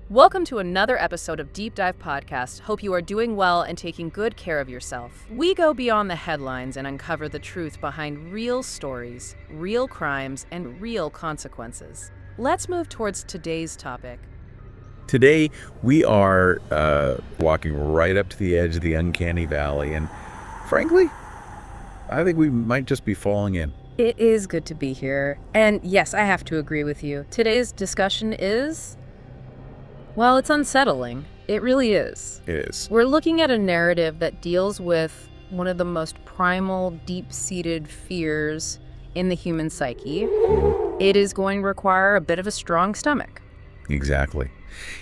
Welcome to another episode of Deep Dive Podcast. Hope you are doing well and taking good care of yourself. We go beyond the headlines and uncover the truth behind real stories, real crimes, and real consequences. Let's move towards today's topic. Today, we are walking right up to the edge of the uncanny valley, and frankly, I think we might just be falling in. It is good to be here. And yes, I have to agree with you. Today's discussion is, well, it's unsettling. It really is. It is. We're looking at a narrative that deals with one of the most primal, deep-seated fears in the human psyche. It is going to require a bit of a strong stomach. Exactly.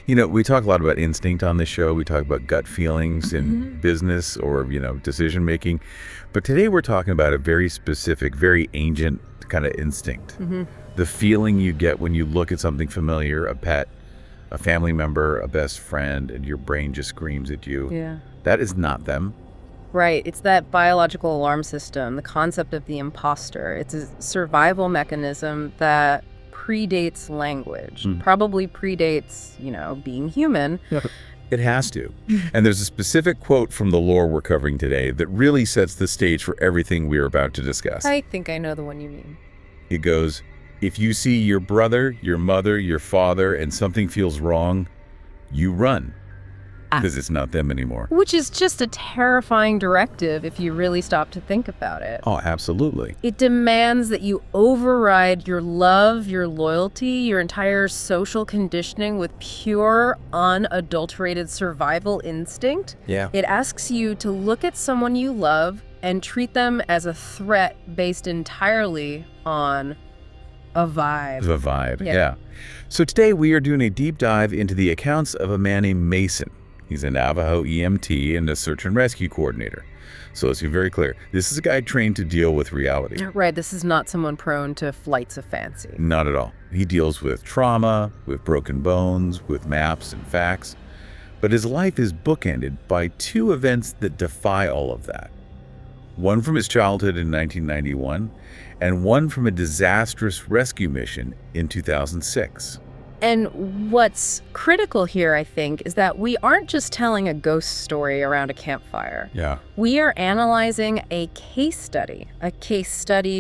You know, we talk a lot about instinct on this show. We talk about gut feelings in business or, decision making. But today we're talking about a very specific, very ancient kind of instinct. The feeling you get when you look at something familiar, a pet, a family member, a best friend, and your brain just screams at you. Yeah. That is not them. Right. It's that biological alarm system, the concept of the imposter. It's a survival mechanism that predates language, probably predates, being human. It has to. And there's a specific quote from the lore we're covering today that really sets the stage for everything we're about to discuss. I think I know the one you mean. It goes, if you see your brother, your mother, your father, and something feels wrong, you run. Because it's not them anymore. Which is just a terrifying directive if you really stop to think about it. Oh, absolutely. It demands that you override your love, your loyalty, your entire social conditioning with pure, unadulterated survival instinct. Yeah. It asks you to look at someone you love and treat them as a threat based entirely on a vibe. The vibe, yeah. So today we are doing a deep dive into the accounts of a man named Mason. He's a Navajo EMT and a search and rescue coordinator. So let's be very clear. This is a guy trained to deal with reality. Right, this is not someone prone to flights of fancy. Not at all. He deals with trauma, with broken bones, with maps and facts. But his life is bookended by two events that defy all of that. One from his childhood in 1991, and one from a disastrous rescue mission in 2006. And what's critical here, I think, is that we aren't just telling a ghost story around a campfire. Yeah. We are analyzing a case study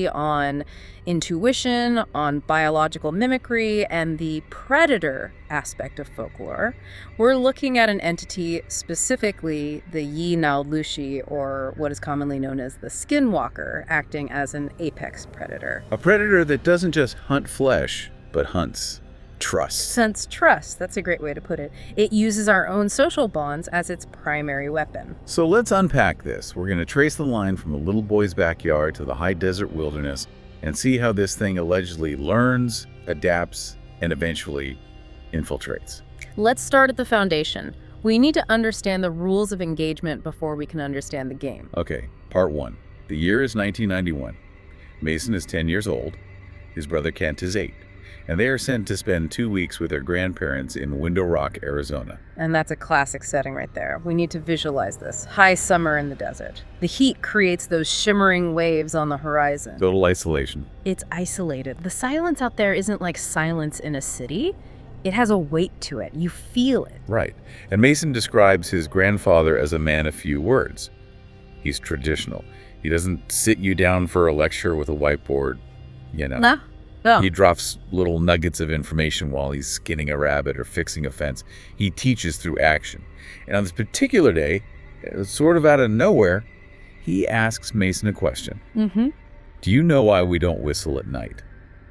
on intuition, on biological mimicry, and the predator aspect of folklore. We're looking at an entity, specifically the Yi-Nao-Lushi, or what is commonly known as the skinwalker, acting as an apex predator. A predator that doesn't just hunt flesh, but hunts trust. Sense trust, that's a great way to put it. It uses our own social bonds as its primary weapon. So let's unpack this. We're going to trace the line from a little boy's backyard to the high desert wilderness and see how this thing allegedly learns, adapts, and eventually infiltrates. Let's start at the foundation. We need to understand the rules of engagement before we can understand the game. Okay, part one. The year is 1991. Mason is 10 years old. His brother Kent is 8. And they are sent to spend 2 weeks with their grandparents in Window Rock, Arizona. And that's a classic setting right there. We need to visualize this. High summer in the desert. The heat creates those shimmering waves on the horizon. Total isolation. It's isolated. The silence out there isn't like silence in a city. It has a weight to it. You feel it. Right. And Mason describes his grandfather as a man of few words. He's traditional. He doesn't sit you down for a lecture with a whiteboard, No. He drops little nuggets of information while he's skinning a rabbit or fixing a fence. He teaches through action. And on this particular day, sort of out of nowhere, he asks Mason a question. Do you know why we don't whistle at night?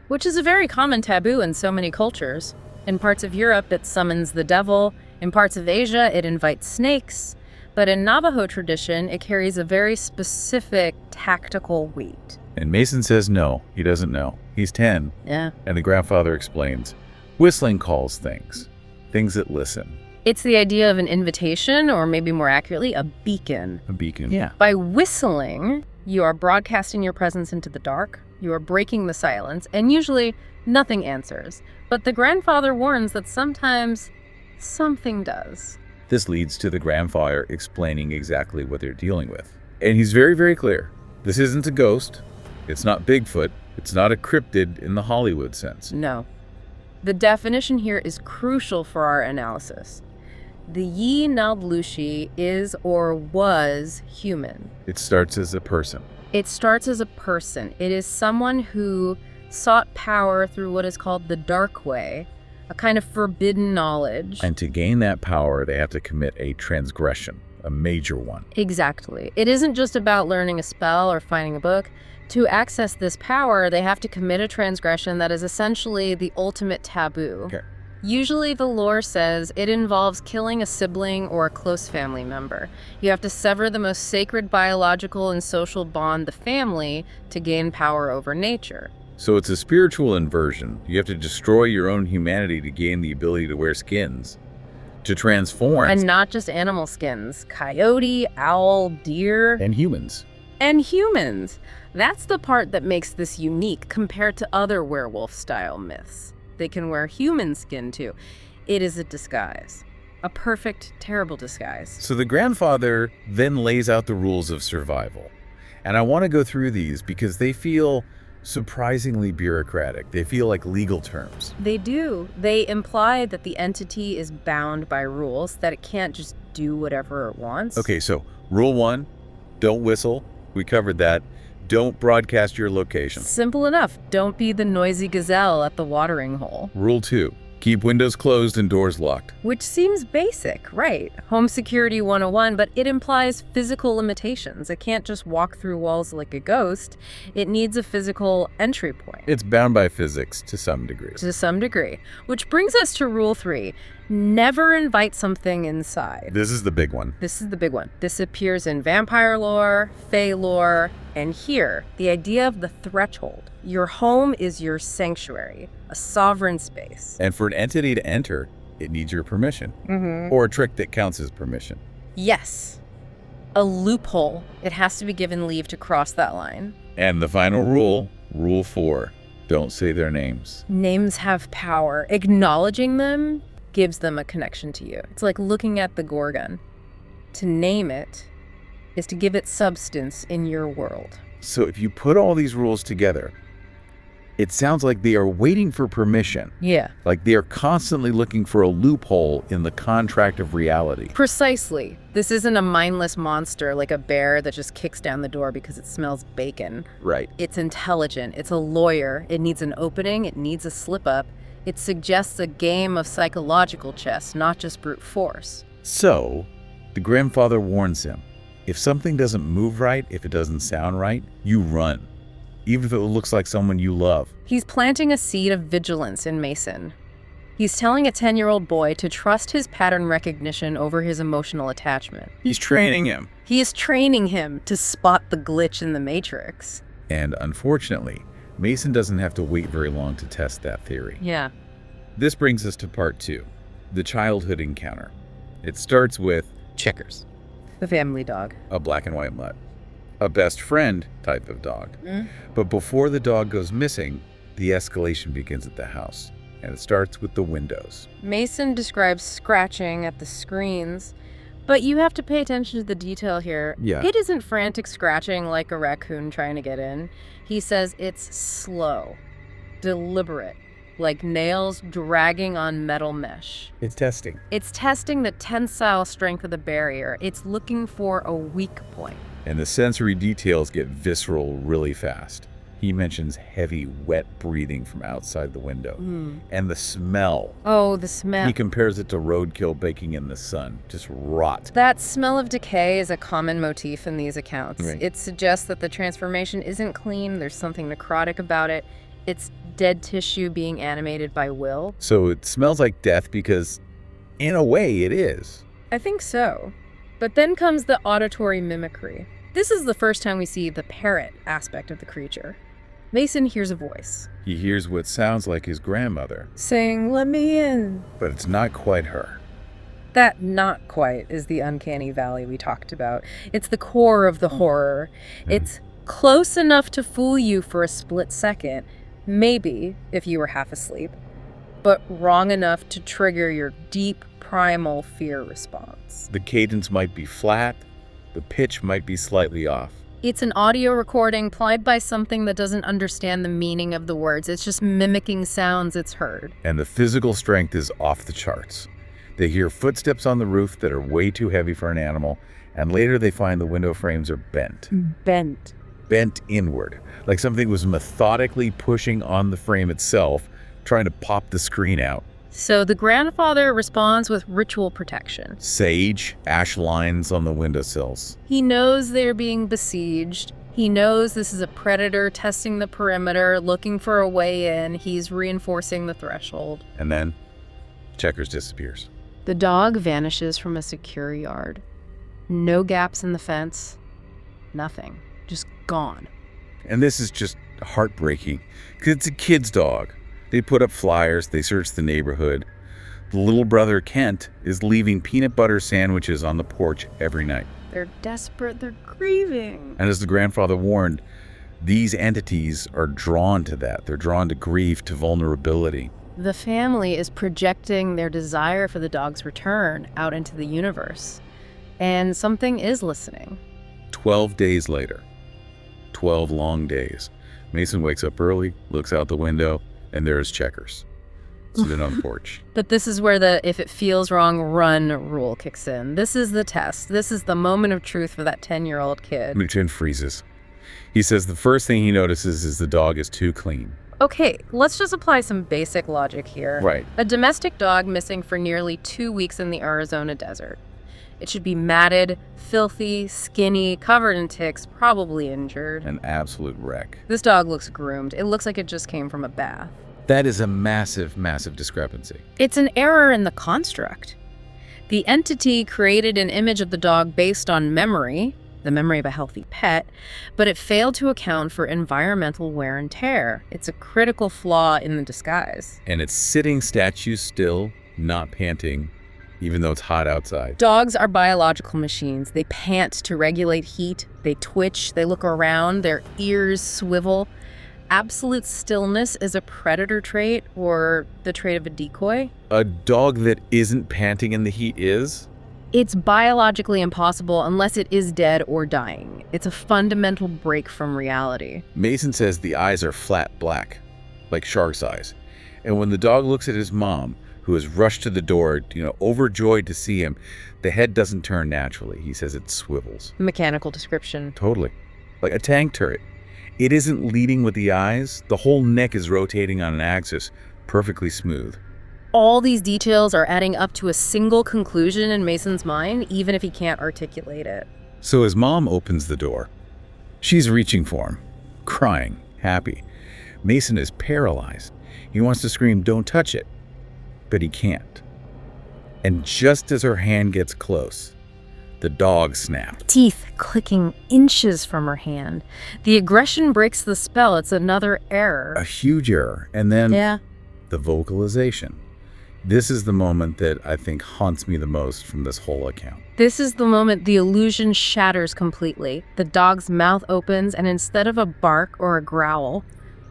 Which is a very common taboo in so many cultures. In parts of Europe, it summons the devil. In parts of Asia, it invites snakes. But in Navajo tradition, it carries a very specific tactical weight. And Mason says no, he doesn't know. He's 10. Yeah. And the grandfather explains, whistling calls things that listen. It's the idea of an invitation, or maybe more accurately, a beacon. A beacon. Yeah. By whistling, you are broadcasting your presence into the dark, you are breaking the silence, and usually nothing answers. But the grandfather warns that sometimes something does. This leads to the grandfather explaining exactly what they're dealing with. And he's very, very clear. This isn't a ghost. It's not Bigfoot. It's not a cryptid in the Hollywood sense. No. The definition here is crucial for our analysis. The Yi Naldlushi is or was human. It starts as a person. It starts as a person. It is someone who sought power through what is called the dark way, a kind of forbidden knowledge. And to gain that power, they have to commit a transgression, a major one. Exactly. It isn't just about learning a spell or finding a book. To access this power, they have to commit a transgression that is essentially the ultimate taboo. Okay. Usually the lore says it involves killing a sibling or a close family member. You have to sever the most sacred biological and social bond, the family, to gain power over nature. So it's a spiritual inversion. You have to destroy your own humanity to gain the ability to wear skins, to transform. And not just animal skins. Coyote, owl, deer. And humans. And humans. That's the part that makes this unique compared to other werewolf-style myths. They can wear human skin, too. It is a disguise. A perfect, terrible disguise. So the grandfather then lays out the rules of survival. And I want to go through these because they feel surprisingly bureaucratic. They feel like legal terms. They do. They imply that the entity is bound by rules, that it can't just do whatever it wants. Okay, so rule 1, don't whistle. We covered that. Don't broadcast your location. Simple enough. Don't be the noisy gazelle at the watering hole. Rule 2, keep windows closed and doors locked. Which seems basic, right? Home security 101, but it implies physical limitations. It can't just walk through walls like a ghost. It needs a physical entry point. It's bound by physics to some degree. To some degree. Which brings us to rule 3. Never invite something inside. This is the big one. This is the big one. This appears in vampire lore, fae lore, and here, the idea of the threshold. Your home is your sanctuary, a sovereign space. And for an entity to enter, it needs your permission. Or a trick that counts as permission. Yes. A loophole. It has to be given leave to cross that line. And the final rule, rule 4, don't say their names. Names have power. Acknowledging them gives them a connection to you. It's like looking at the Gorgon. To name it is to give it substance in your world. So if you put all these rules together, it sounds like they are waiting for permission. Yeah. Like they are constantly looking for a loophole in the contract of reality. Precisely. This isn't a mindless monster like a bear that just kicks down the door because it smells bacon. Right. It's intelligent. It's a lawyer. It needs an opening. It needs a slip-up. It suggests a game of psychological chess, not just brute force. So, the grandfather warns him, if something doesn't move right, if it doesn't sound right, you run. Even if it looks like someone you love. He's planting a seed of vigilance in Mason. He's telling a 10-year-old boy to trust his pattern recognition over his emotional attachment. He's training him. He is training him to spot the glitch in the matrix. And unfortunately, Mason doesn't have to wait very long to test that theory. Yeah. This brings us to part 2, the childhood encounter. It starts with Checkers, The family dog. a black and white mutt, a best friend type of dog. But before the dog goes missing, the escalation begins at the house, and it starts with the windows. Mason describes scratching at the screens, but you have to pay attention to the detail here. Yeah. It isn't frantic scratching like a raccoon trying to get in. He says it's slow, deliberate, like nails dragging on metal mesh. It's testing. It's testing the tensile strength of the barrier. It's looking for a weak point. And the sensory details get visceral really fast. He mentions heavy, wet breathing from outside the window. And the smell. Oh, the smell. He compares it to roadkill baking in the sun. Just rot. That smell of decay is a common motif in these accounts. Right. It suggests that the transformation isn't clean, there's something necrotic about it. It's dead tissue being animated by will. So it smells like death because, in a way, it is. I think so. But then comes the auditory mimicry. This is the first time we see the parrot aspect of the creature. Mason hears a voice. He hears what sounds like his grandmother, saying, "Let me in." but it's not quite her. That not quite is the uncanny valley we talked about. It's the core of the horror. It's close enough to fool you for a split second, maybe if you were half asleep, but wrong enough to trigger your deep primal fear response. The cadence might be flat, the pitch might be slightly off. It's an audio recording played by something that doesn't understand the meaning of the words. It's just mimicking sounds it's heard. And the physical strength is off the charts. They hear footsteps on the roof that are way too heavy for an animal, and later they find the window frames are bent. Bent inward, like something was methodically pushing on the frame itself, trying to pop the screen out. So the grandfather responds with ritual protection. Sage, ash lines on the windowsills. He knows they're being besieged. He knows this is a predator testing the perimeter, looking for a way in. He's reinforcing the threshold. And then Checkers disappears. The dog vanishes from a secure yard. No gaps in the fence. Nothing. Just gone. And this is just heartbreaking, because it's a kid's dog. They put up flyers, they search the neighborhood. The little brother, Kent, is leaving peanut butter sandwiches on the porch every night. They're desperate, they're grieving. And as the grandfather warned, these entities are drawn to that. They're drawn to grief, to vulnerability. The family is projecting their desire for the dog's return out into the universe. And something is listening. 12 days later. 12 long days. Mason wakes up early, looks out the window, and there's Checkers, sitting on the porch. But this is where the if it feels wrong, run rule kicks in. This is the test. This is the moment of truth for that 10-year-old kid. McChin freezes. He says the first thing he notices is the dog is too clean. Okay, let's just apply some basic logic here. Right. A domestic dog missing for nearly 2 weeks in the Arizona desert. It should be matted, filthy, skinny, covered in ticks, probably injured. An absolute wreck. This dog looks groomed. It looks like it just came from a bath. That is a massive, massive discrepancy. It's an error in the construct. The entity created an image of the dog based on memory, the memory of a healthy pet, but it failed to account for environmental wear and tear. It's a critical flaw in the disguise. And it's sitting statue still, not panting, even though it's hot outside. Dogs are biological machines. They pant to regulate heat. They twitch. They look around. Their ears swivel. Absolute stillness is a predator trait or the trait of a decoy. A dog that isn't panting in the heat is? It's biologically impossible unless it is dead or dying. It's a fundamental break from reality. Mason says the eyes are flat black, like shark's eyes. And when the dog looks at his mom, who has rushed to the door, overjoyed to see him, the head doesn't turn naturally. He says it swivels. Mechanical description. Totally. Like a tank turret. It isn't leading with the eyes. The whole neck is rotating on an axis, perfectly smooth. All these details are adding up to a single conclusion in Mason's mind, even if he can't articulate it. So his mom opens the door. She's reaching for him, crying, happy. Mason is paralyzed. He wants to scream, "Don't touch it," but he can't. And just as her hand gets close, the dog snaps. Teeth clicking inches from her hand. The aggression breaks the spell. It's another error. A huge error. And then the vocalization. This is the moment that I think haunts me the most from this whole account. This is the moment the illusion shatters completely. The dog's mouth opens, and instead of a bark or a growl,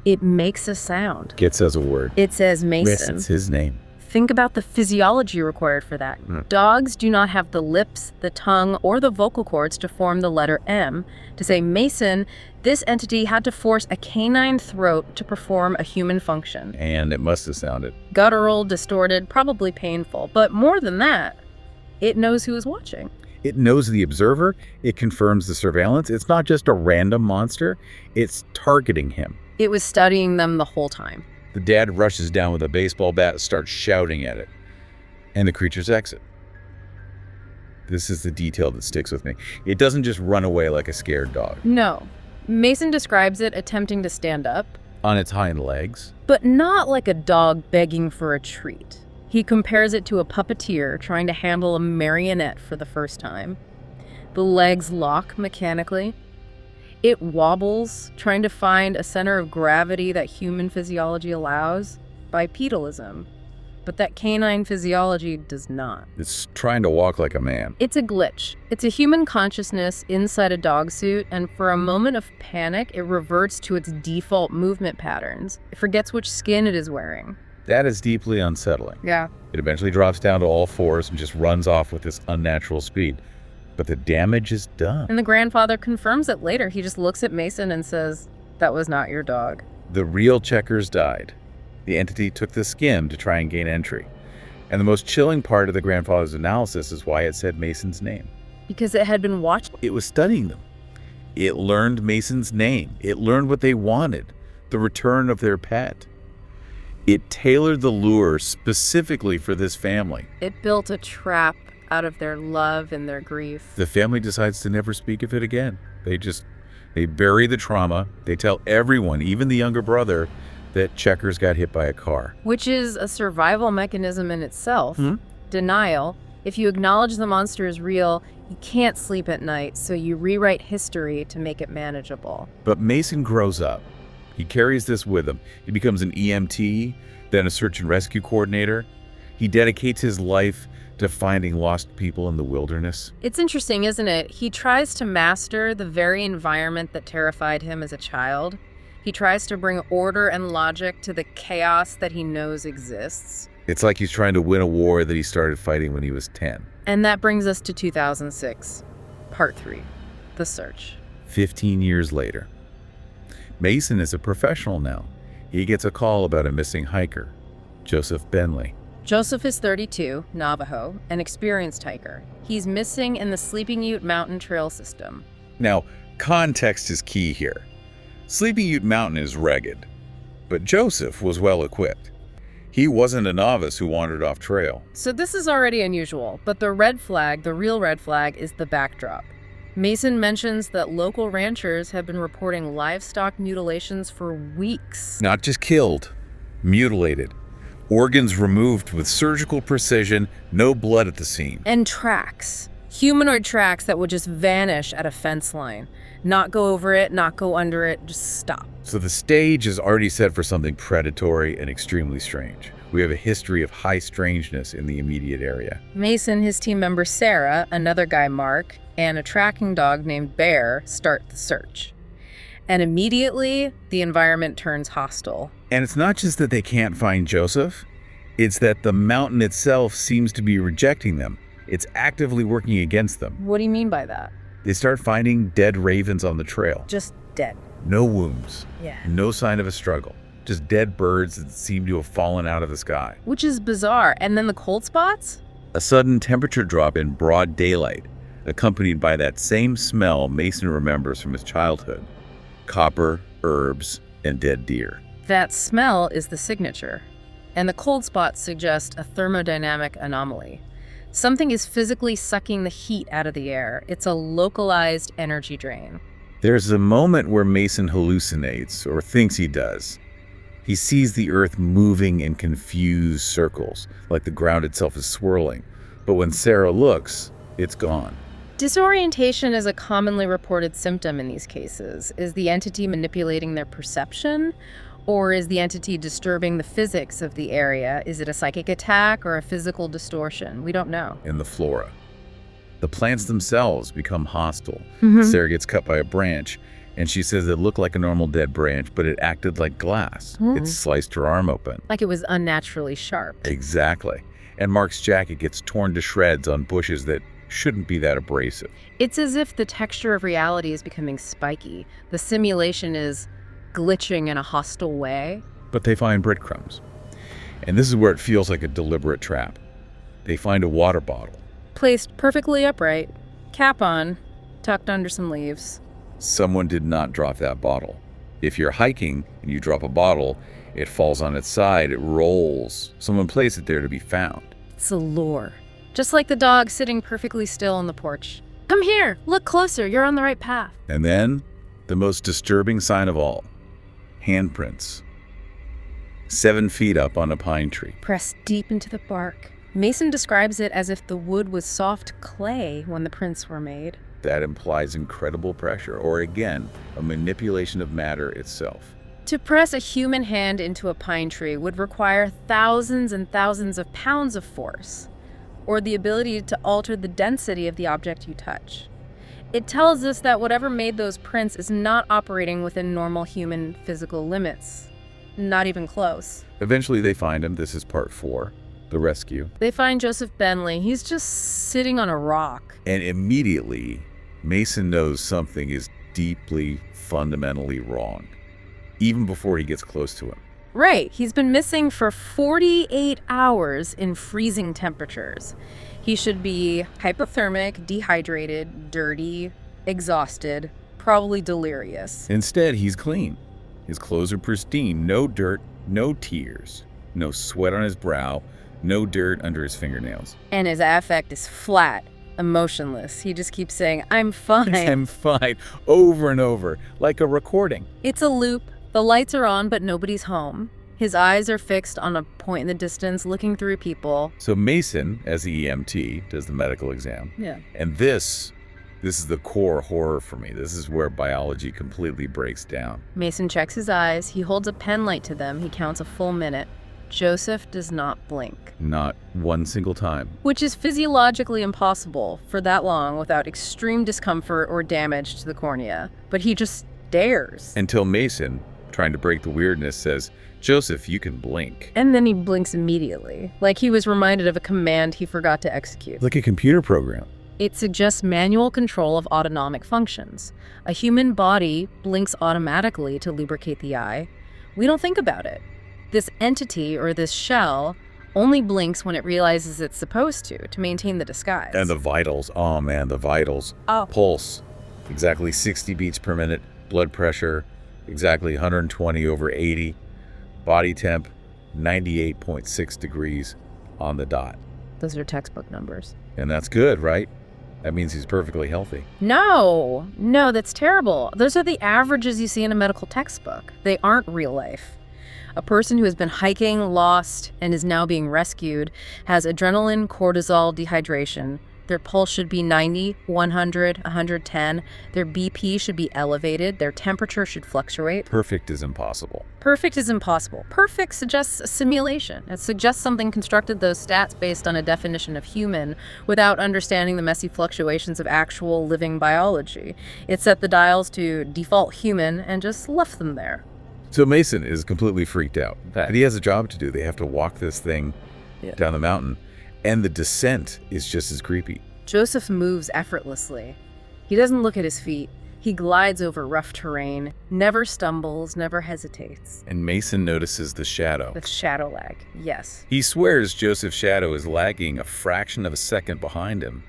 it makes a sound. It says a word. It says Mason. Yes, it's his name. Think about the physiology required for that. Dogs do not have the lips, the tongue, or the vocal cords to form the letter M. To say Mason, this entity had to force a canine throat to perform a human function. And it must have sounded guttural, distorted, probably painful. But more than that, it knows who is watching. It knows the observer. It confirms the surveillance. It's not just a random monster. It's targeting him. It was studying them the whole time. The dad rushes down with a baseball bat and starts shouting at it. And the creatures exit. This is the detail that sticks with me. It doesn't just run away like a scared dog. No. Mason describes it attempting to stand up. On its hind legs. But not like a dog begging for a treat. He compares it to a puppeteer trying to handle a marionette for the first time. The legs lock mechanically. It wobbles, trying to find a center of gravity that human physiology allows, bipedalism. But that canine physiology does not. It's trying to walk like a man. It's a glitch. It's a human consciousness inside a dog suit, and for a moment of panic, it reverts to its default movement patterns. It forgets which skin it is wearing. That is deeply unsettling. Yeah. It eventually drops down to all fours and just runs off with this unnatural speed. But the damage is done. And the grandfather confirms it later. He just looks at Mason and says, "That was not your dog." The real Checkers died. The entity took the skim to try and gain entry. And the most chilling part of the grandfather's analysis is why it said Mason's name. Because it had been watching. It was studying them. It learned Mason's name. It learned what they wanted, the return of their pet. It tailored the lure specifically for this family. It built a trap out of their love and their grief. The family decides to never speak of it again. They bury the trauma. They tell everyone, even the younger brother, that Checkers got hit by a car. Which is a survival mechanism in itself. Hmm? Denial. If you acknowledge the monster is real, you can't sleep at night, so you rewrite history to make it manageable. But Mason grows up. He carries this with him. He becomes an EMT, then a search and rescue coordinator. He dedicates his life to finding lost people in the wilderness. It's interesting, isn't it? He tries to master the very environment that terrified him as a child. He tries to bring order and logic to the chaos that he knows exists. It's like he's trying to win a war that he started fighting when he was 10. And that brings us to 2006, Part 3, The Search. 15 years later. Mason is a professional now. He gets a call about a missing hiker, Joseph Bentley. Joseph is 32, Navajo, an experienced hiker. He's missing in the Sleeping Ute Mountain Trail system. Now, context is key here. Sleeping Ute Mountain is rugged, but Joseph was well equipped. He wasn't a novice who wandered off trail. So this is already unusual, but the red flag, the real red flag, is the backdrop. Mason mentions that local ranchers have been reporting livestock mutilations for weeks. Not just killed, mutilated. Organs removed with surgical precision, no blood at the scene. And tracks. Humanoid tracks that would just vanish at a fence line. Not go over it, not go under it, just stop. So the stage is already set for something predatory and extremely strange. We have a history of high strangeness in the immediate area. Mason, his team member Sarah, another guy Mark, and a tracking dog named Bear start the search. And immediately, the environment turns hostile. And it's not just that they can't find Joseph, it's that the mountain itself seems to be rejecting them. It's actively working against them. What do you mean by that? They start finding dead ravens on the trail. Just dead. No wounds. Yeah. No sign of a struggle. Just dead birds that seem to have fallen out of the sky. Which is bizarre. And then the cold spots? A sudden temperature drop in broad daylight, accompanied by that same smell Mason remembers from his childhood. Copper, herbs, and dead deer. That smell is the signature. And the cold spots suggest a thermodynamic anomaly. Something is physically sucking the heat out of the air. It's a localized energy drain. There's a moment where Mason hallucinates, or thinks he does. He sees the earth moving in confused circles, like the ground itself is swirling. But when Sarah looks, it's gone. Disorientation is a commonly reported symptom in these cases. Is the entity manipulating their perception? Or is the entity disturbing the physics of the area? Is it a psychic attack or a physical distortion? We don't know. In the flora. The plants themselves become hostile. Mhm. Sarah gets cut by a branch, and she says it looked like a normal dead branch, but it acted like glass. It sliced her arm open. Like it was unnaturally sharp. Exactly. And Mark's jacket gets torn to shreds on bushes that shouldn't be that abrasive. It's as if the texture of reality is becoming spiky. The simulation is glitching in a hostile way. But they find breadcrumbs. And this is where it feels like a deliberate trap. They find a water bottle. Placed perfectly upright, cap on, tucked under some leaves. Someone did not drop that bottle. If you're hiking and you drop a bottle, it falls on its side, it rolls. Someone placed it there to be found. It's a lure. Just like the dog sitting perfectly still on the porch. Come here, look closer, you're on the right path. And then, the most disturbing sign of all, handprints. 7 feet up on a pine tree. Pressed deep into the bark. Mason describes it as if the wood was soft clay when the prints were made. That implies incredible pressure, or again, a manipulation of matter itself. To press a human hand into a pine tree would require thousands and thousands of pounds of force, or the ability to alter the density of the object you touch. It tells us that whatever made those prints is not operating within normal human physical limits. Not even close. Eventually they find him. This is part 4. the rescue. They find Joseph Bentley. He's just sitting on a rock. And immediately, Mason knows something is deeply, fundamentally wrong, even before he gets close to him. Right. He's been missing for 48 hours in freezing temperatures. He should be hypothermic, dehydrated, dirty, exhausted, probably delirious. Instead, he's clean. His clothes are pristine, no dirt, no tears, no sweat on his brow, no dirt under his fingernails. And his affect is flat, emotionless. He just keeps saying, I'm fine. I'm fine, over and over, like a recording. It's a loop. The lights are on, but nobody's home. His eyes are fixed on a point in the distance, looking through people. So Mason, as the EMT, does the medical exam. Yeah. And this is the core horror for me. This is where biology completely breaks down. Mason checks his eyes. He holds a pen light to them. He counts a full minute. Joseph does not blink. Not one single time. Which is physiologically impossible for that long without extreme discomfort or damage to the cornea. But he just stares. Until Mason, trying to break the weirdness, says, Joseph, you can blink. And then he blinks immediately, like he was reminded of a command he forgot to execute. Like a computer program. It suggests manual control of autonomic functions. A human body blinks automatically to lubricate the eye. We don't think about it. This entity, or this shell, only blinks when it realizes it's supposed to maintain the disguise. And the vitals, oh man, the vitals. Oh. Pulse, exactly 60 beats per minute. Blood pressure, exactly 120/80. Body temp, 98.6 degrees on the dot. Those are textbook numbers. And that's good, right? That means he's perfectly healthy. No, that's terrible. Those are the averages you see in a medical textbook. They aren't real life. A person who has been hiking, lost, and is now being rescued has adrenaline, cortisol, dehydration. Their pulse should be 90, 100, 110. Their BP should be elevated. Their temperature should fluctuate. Perfect is impossible. Perfect is impossible. Perfect suggests a simulation. It suggests something constructed those stats based on a definition of human without understanding the messy fluctuations of actual living biology. It set the dials to default human and just left them there. So Mason is completely freaked out. But he has a job to do. They have to walk this thing down the mountain. And the descent is just as creepy. Joseph moves effortlessly. He doesn't look at his feet. He glides over rough terrain, never stumbles, never hesitates. And Mason notices the shadow. The shadow lag, yes. He swears Joseph's shadow is lagging a fraction of a second behind him,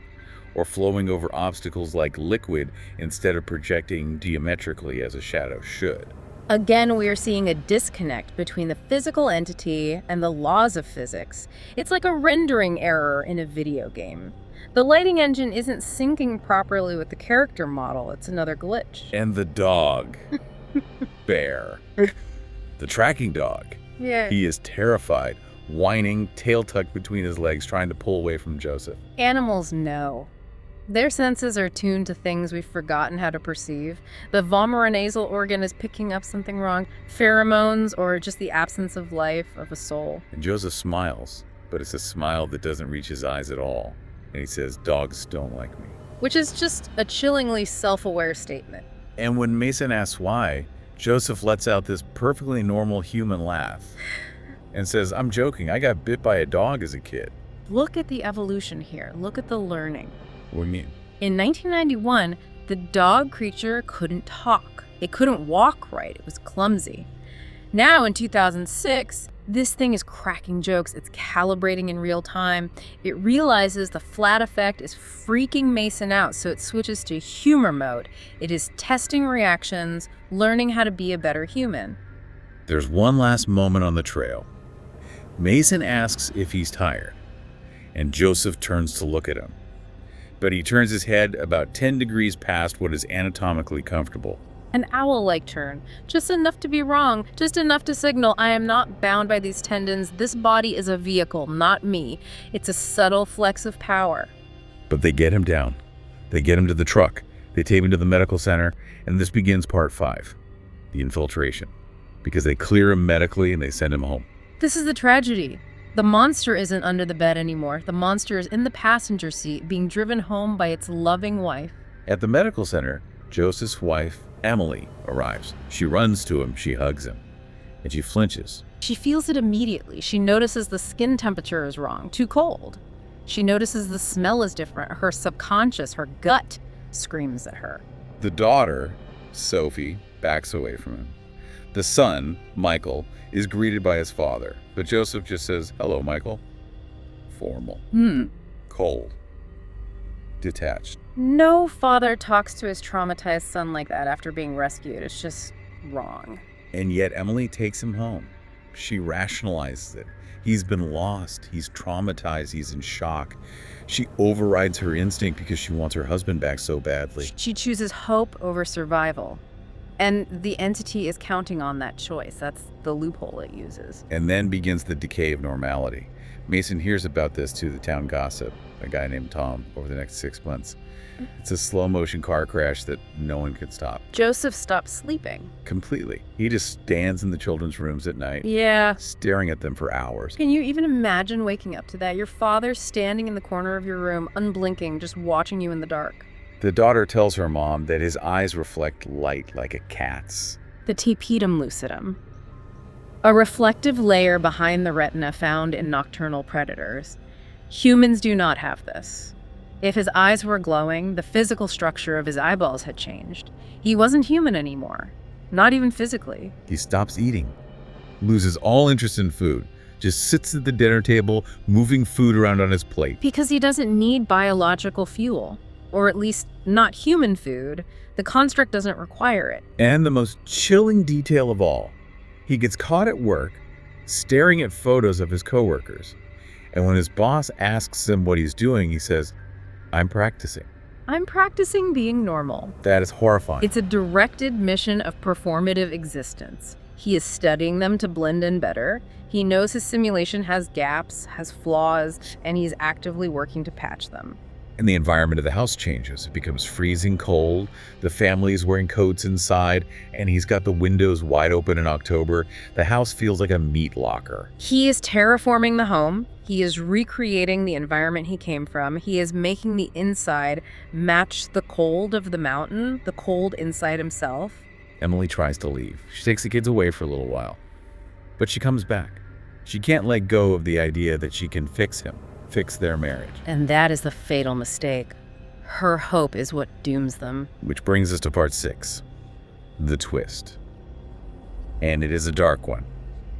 or flowing over obstacles like liquid instead of projecting geometrically as a shadow should. Again, we are seeing a disconnect between the physical entity and the laws of physics. It's like a rendering error in a video game. The lighting engine isn't syncing properly with the character model. It's another glitch. And the dog, Bear, the tracking dog. Yeah. He is terrified, whining, tail tucked between his legs, trying to pull away from Joseph. Animals know. Their senses are tuned to things we've forgotten how to perceive. The vomeronasal organ is picking up something wrong, pheromones, or just the absence of life, of a soul. And Joseph smiles, but it's a smile that doesn't reach his eyes at all. And he says, dogs don't like me. Which is just a chillingly self-aware statement. And when Mason asks why, Joseph lets out this perfectly normal human laugh and says, I'm joking, I got bit by a dog as a kid. Look at the evolution here. Look at the learning. What do you mean? In 1991, the dog creature couldn't talk. It couldn't walk right. It was clumsy. Now, in 2006, this thing is cracking jokes. It's calibrating in real time. It realizes the flat effect is freaking Mason out, so it switches to humor mode. It is testing reactions, learning how to be a better human. There's one last moment on the trail. Mason asks if he's tired, and Joseph turns to look at him. But he turns his head about 10 degrees past what is anatomically comfortable. An owl-like turn, just enough to be wrong, just enough to signal I am not bound by these tendons. This body is a vehicle, not me. It's a subtle flex of power. But they get him down. They get him to the truck. They take him to the medical center, and this begins part 5, the infiltration, because they clear him medically and they send him home. This is the tragedy. The monster isn't under the bed anymore. The monster is in the passenger seat, being driven home by its loving wife. At the medical center, Joseph's wife, Emily, arrives. She runs to him. She hugs him. and she flinches. She feels it immediately. She notices the skin temperature is wrong, too cold. She notices the smell is different. Her subconscious, her gut, screams at her. The daughter, Sophie, backs away from him. The son, Michael, is greeted by his father, but Joseph just says, "Hello, Michael." Formal. Cold. Detached. No father talks to his traumatized son like that after being rescued. It's just wrong. And yet Emily takes him home. She rationalizes it. He's been lost. He's traumatized. He's in shock. She overrides her instinct because she wants her husband back so badly. She chooses hope over survival. And the entity is counting on that choice. That's the loophole it uses. And then begins the decay of normality. Mason hears about this to the town gossip, a guy named Tom, over the next 6 months. It's a slow-motion car crash that no one could stop. Joseph stops sleeping. Completely. He just stands in the children's rooms at night, Yeah. staring at them for hours. Can you even imagine waking up to that? Your father standing in the corner of your room, unblinking, just watching you in the dark. The daughter tells her mom that his eyes reflect light like a cat's. The tapetum lucidum, a reflective layer behind the retina found in nocturnal predators. Humans do not have this. If his eyes were glowing, the physical structure of his eyeballs had changed. He wasn't human anymore, not even physically. He stops eating, loses all interest in food, just sits at the dinner table, moving food around on his plate. Because he doesn't need biological fuel, or at least not human food. The construct doesn't require it. And the most chilling detail of all, he gets caught at work staring at photos of his coworkers. And when his boss asks him what he's doing, he says, "I'm practicing." I'm practicing being normal. That is horrifying. It's a directed mission of performative existence. He is studying them to blend in better. He knows his simulation has gaps, has flaws, and he's actively working to patch them. And the environment of the house changes. It becomes freezing cold. The family is wearing coats inside, and he's got the windows wide open in October. The house feels like a meat locker. He is terraforming the home. He is recreating the environment he came from. He is making the inside match the cold of the mountain, the cold inside himself. Emily tries to leave. She takes the kids away for a little while. But she comes back. She can't let go of the idea that she can fix him, fix their marriage. And that is the fatal mistake. Her hope is what dooms them. Which brings us to part 6, the twist. And it is a dark one.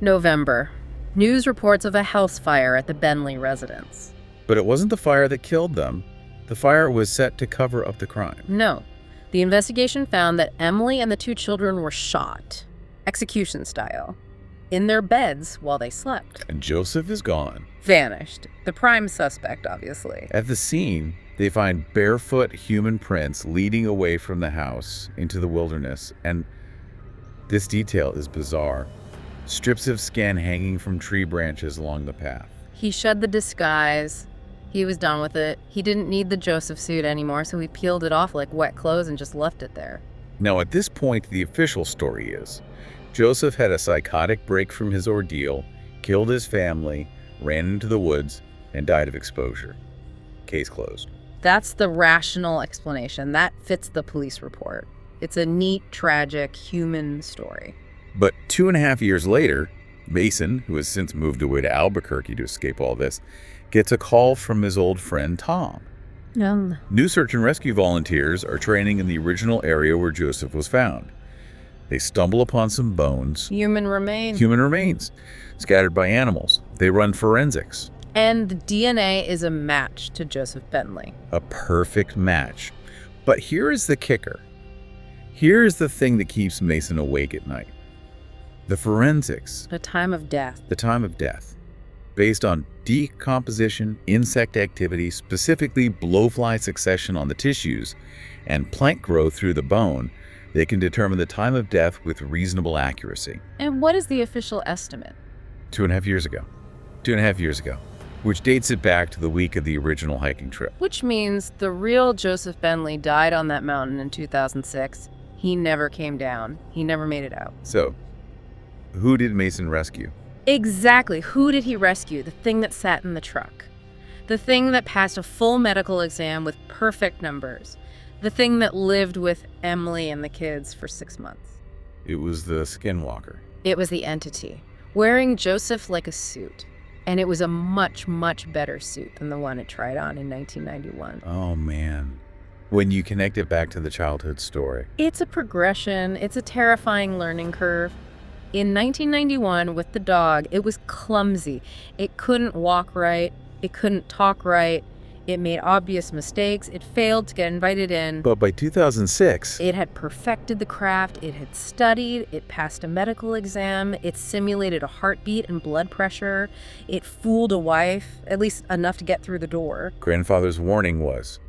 November. News reports of a house fire at the Bentley residence. But it wasn't the fire that killed them. The fire was set to cover up the crime. No. The investigation found that Emily and the 2 children were shot, execution style, in their beds while they slept. And Joseph is gone. Vanished. The prime suspect, obviously. At the scene, they find barefoot human prints leading away from the house into the wilderness. And this detail is bizarre. Strips of skin hanging from tree branches along the path. He shed the disguise. He was done with it. He didn't need the Joseph suit anymore, so he peeled it off like wet clothes and just left it there. Now, at this point, the official story is Joseph had a psychotic break from his ordeal, killed his family, ran into the woods, and died of exposure. Case closed. That's the rational explanation. That fits the police report. It's a neat, tragic, human story. But 2.5 years later, Mason, who has since moved away to Albuquerque to escape all this, gets a call from his old friend Tom. New search and rescue volunteers are training in the original area where Joseph was found. They stumble upon some bones. Human remains. Human remains, scattered by animals. They run forensics. And the DNA is a match to Joseph Bentley. A perfect match. But here is the kicker. Here is the thing that keeps Mason awake at night. The forensics. The time of death. The time of death. Based on decomposition, insect activity, specifically blowfly succession on the tissues, and plant growth through the bone, they can determine the time of death with reasonable accuracy. And what is the official estimate? 2.5 years ago. 2.5 years ago. Which dates it back to the week of the original hiking trip. Which means the real Joseph Bentley died on that mountain in 2006. He never came down. He never made it out. So, who did Mason rescue? Exactly. Who did he rescue? The thing that sat in the truck. The thing that passed a full medical exam with perfect numbers. The thing that lived with Emily and the kids for 6 months. It was the skinwalker. It was the entity, wearing Joseph like a suit. And it was a much, much better suit than the one it tried on in 1991. Oh, man. When you connect it back to the childhood story. It's a progression. It's a terrifying learning curve. In 1991, with the dog, it was clumsy. It couldn't walk right. It couldn't talk right. It made obvious mistakes. It failed to get invited in. But by 2006, It had perfected the craft. It had studied. It passed a medical exam. It simulated a heartbeat and blood pressure. It fooled a wife, at least enough to get through the door. grandfather's warning was,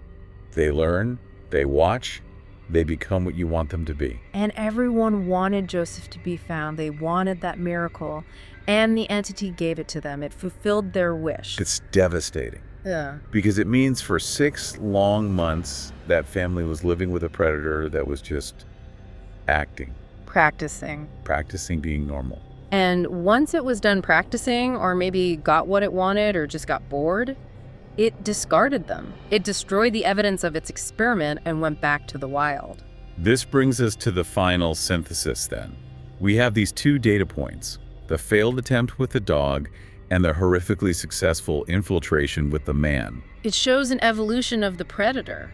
they learn, they watch, they become what you want them to be. And everyone wanted Joseph to be found. They wanted that miracle. And the entity gave it to them. It fulfilled their wish. It's devastating. Yeah. Because it means for 6 long months, that family was living with a predator that was just acting, practicing being normal. And once it was done practicing, or maybe got what it wanted, or just got bored, it discarded them. It destroyed the evidence of its experiment and went back to the wild. This brings us to the final synthesis then. We have these 2 data points, the failed attempt with the dog and the horrifically successful infiltration with the man. It shows an evolution of the predator,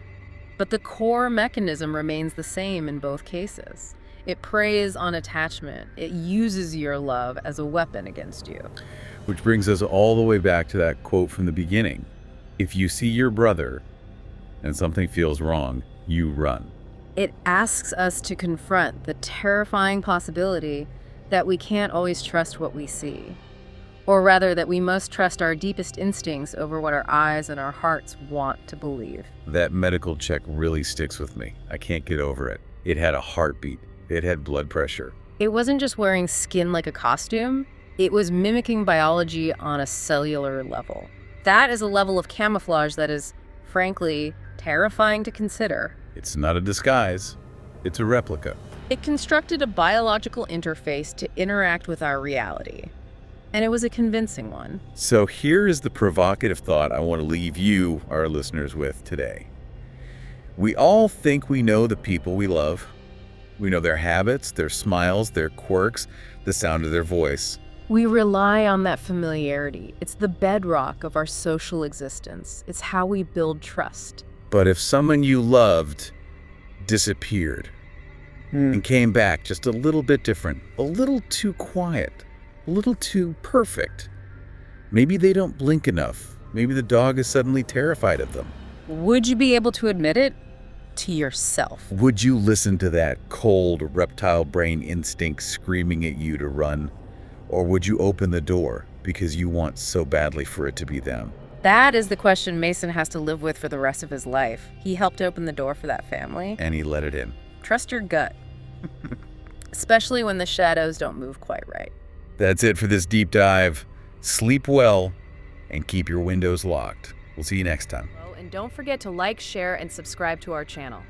but the core mechanism remains the same in both cases. It preys on attachment. It uses your love as a weapon against you. Which brings us all the way back to that quote from the beginning. If you see your brother and something feels wrong, you run. It asks us to confront the terrifying possibility that we can't always trust what we see. Or rather, that we must trust our deepest instincts over what our eyes and our hearts want to believe. That medical check really sticks with me. I can't get over it. It had a heartbeat. It had blood pressure. It wasn't just wearing skin like a costume. It was mimicking biology on a cellular level. That is a level of camouflage that is, frankly, terrifying to consider. It's not a disguise. It's a replica. It constructed a biological interface to interact with our reality. And it was a convincing one. So here is the provocative thought I want to leave you, our listeners, with today. We all think we know the people we love. We know their habits, their smiles, their quirks, the sound of their voice. We rely on that familiarity. It's the bedrock of our social existence. It's how we build trust. But if someone you loved disappeared and came back just a little bit different, a little too quiet, a little too perfect, maybe they don't blink enough. Maybe the dog is suddenly terrified of them. Would you be able to admit it to yourself? Would you listen to that cold reptile brain instinct screaming at you to run? Or would you open the door because you want so badly for it to be them? That is the question Mason has to live with for the rest of his life. He helped open the door for that family. And he let it in. Trust your gut. Especially when the shadows don't move quite right. That's it for this deep dive. Sleep well and keep your windows locked. We'll see you next time. And don't forget to like, share, and subscribe to our channel.